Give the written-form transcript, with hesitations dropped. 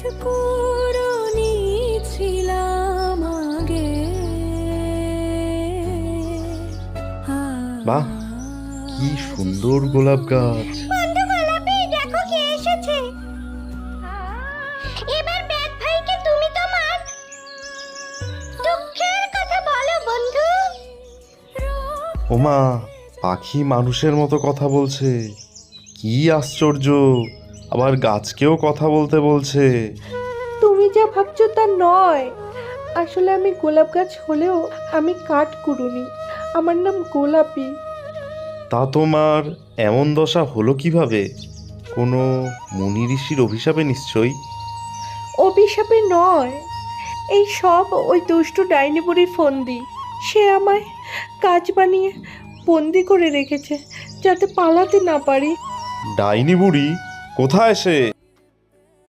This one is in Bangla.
রাজকুরুনি ছিলাম আগে। বাহ, কি সুন্দর গোলাপ গাছ। বন্ধু গোলাপি, দেখো কে এসেছে। এবার ব্যাট ভাইকে তুমি তোমার দুঃখের কথা বলো বন্ধু। ওমা, পাখি মানুষের মতো কথা বলছে, কি আশ্চর্য! আবার গাছকেও কথা বলতে বলছে। তুমি যা ভাবছো তা নয়। আসলে আমি গোলাপ গাছ হলেও আমি কাঠকুড়ুনি। আমার নাম গোলাপি। তা তোমার এমন দশা হলো কিভাবে? কোনো মুনি ঋষির অভিশাপে নিশ্চয়ই। অভিশাপে নয়, এই সব ওই দুষ্টু ডাইনি বুড়ির ফন্দি। সে আমায় কাজ বানিয়ে বন্দি করে রেখেছে যাতে পালাতে না পারি। ডাইনি বুড়ি কোথায় সে?